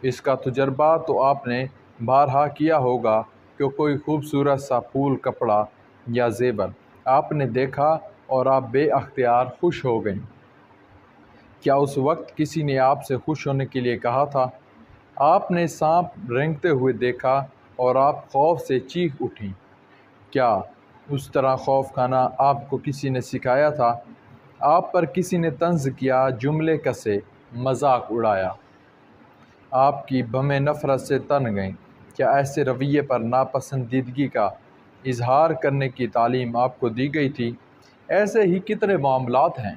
اس کا تجربہ تو آپ نے بارہا کیا ہوگا کہ کوئی خوبصورت سا پھول، کپڑا یا زیور آپ نے دیکھا اور آپ بے اختیار خوش ہو گئیں۔ کیا اس وقت کسی نے آپ سے خوش ہونے کے لیے کہا تھا؟ آپ نے سانپ رینگتے ہوئے دیکھا اور آپ خوف سے چیخ اٹھیں۔ کیا اس طرح خوف کھانا آپ کو کسی نے سکھایا تھا؟ آپ پر کسی نے طنز کیا، جملے کسے، مذاق اڑایا؟ آپ کی بمیں نفرت سے تن گئیں۔ کیا ایسے رویے پر ناپسندیدگی کا اظہار کرنے کی تعلیم آپ کو دی گئی تھی؟ ایسے ہی کتنے معاملات ہیں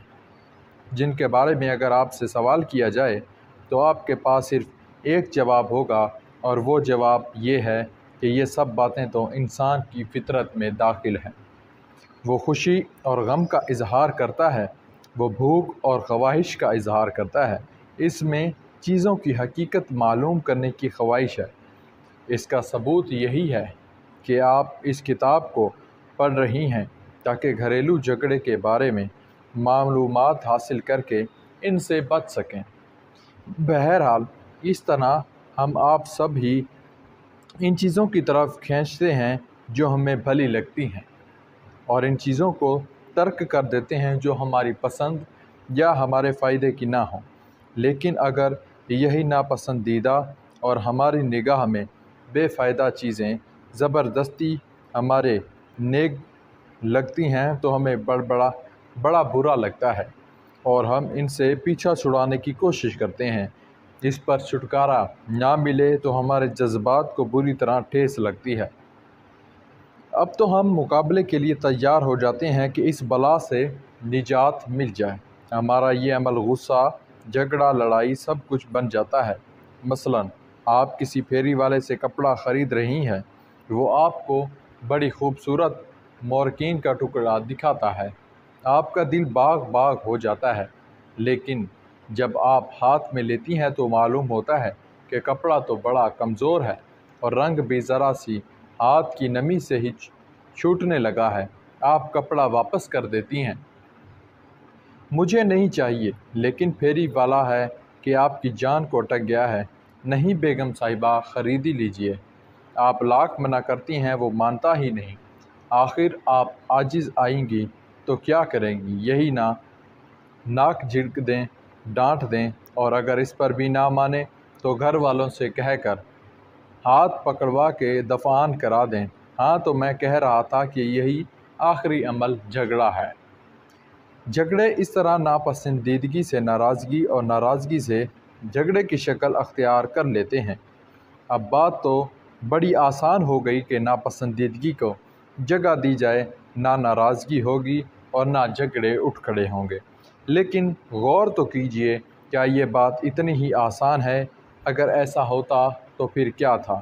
جن کے بارے میں اگر آپ سے سوال کیا جائے تو آپ کے پاس صرف ایک جواب ہوگا، اور وہ جواب یہ ہے کہ یہ سب باتیں تو انسان کی فطرت میں داخل ہیں۔ وہ خوشی اور غم کا اظہار کرتا ہے، وہ بھوک اور خواہش کا اظہار کرتا ہے، اس میں چیزوں کی حقیقت معلوم کرنے کی خواہش ہے۔ اس کا ثبوت یہی ہے کہ آپ اس کتاب کو پڑھ رہی ہیں تاکہ گھریلو جھگڑے کے بارے میں معلومات حاصل کر کے ان سے بچ سکیں۔ بہرحال اس طرح ہم آپ سب ہی ان چیزوں کی طرف کھینچتے ہیں جو ہمیں بھلی لگتی ہیں، اور ان چیزوں کو ترک کر دیتے ہیں جو ہماری پسند یا ہمارے فائدے کی نہ ہوں۔ لیکن اگر یہی ناپسندیدہ اور ہماری نگاہ میں بے فائدہ چیزیں زبردستی ہمارے نیک لگتی ہیں تو ہمیں بڑا برا لگتا ہے، اور ہم ان سے پیچھا چھڑانے کی کوشش کرتے ہیں۔ اس پر چھٹکارا نہ ملے تو ہمارے جذبات کو بری طرح ٹھیس لگتی ہے۔ اب تو ہم مقابلے کے لیے تیار ہو جاتے ہیں کہ اس بلا سے نجات مل جائے۔ ہمارا یہ عمل غصہ، جھگڑا، لڑائی سب کچھ بن جاتا ہے۔ مثلاً آپ کسی پھیری والے سے کپڑا خرید رہی ہیں، وہ آپ کو بڑی خوبصورت مورکین کا ٹکڑا دکھاتا ہے، آپ کا دل باغ باغ ہو جاتا ہے، لیکن جب آپ ہاتھ میں لیتی ہیں تو معلوم ہوتا ہے کہ کپڑا تو بڑا کمزور ہے اور رنگ بھی ذرا سی ہاتھ کی نمی سے ہی چھوٹنے لگا ہے۔ آپ کپڑا واپس کر دیتی ہیں۔ مجھے نہیں چاہیے، لیکن پھیری والا ہے کہ آپ کی جان کو اٹک گیا ہے۔ نہیں بیگم صاحبہ، خرید ہی لیجئے۔ آپ لاکھ منع کرتی ہیں، وہ مانتا ہی نہیں۔ آخر آپ عاجز آئیں گی تو کیا کریں گی؟ یہی ناک جھڑک دیں، ڈانٹ دیں، اور اگر اس پر بھی نہ مانے تو گھر والوں سے کہہ کر ہاتھ پکڑوا کے دفعان کرا دیں۔ ہاں، تو میں کہہ رہا تھا کہ یہی آخری عمل جھگڑا ہے۔ جھگڑے اس طرح ناپسندیدگی سے ناراضگی اور ناراضگی سے جھگڑے کی شکل اختیار کر لیتے ہیں۔ اب بات تو بڑی آسان ہو گئی کہ ناپسندیدگی کو جگہ دی جائے، نہ ناراضگی ہوگی اور نہ جھگڑے اٹھ کھڑے ہوں گے۔ لیکن غور تو کیجئے، کیا یہ بات اتنی ہی آسان ہے؟ اگر ایسا ہوتا تو پھر کیا تھا؟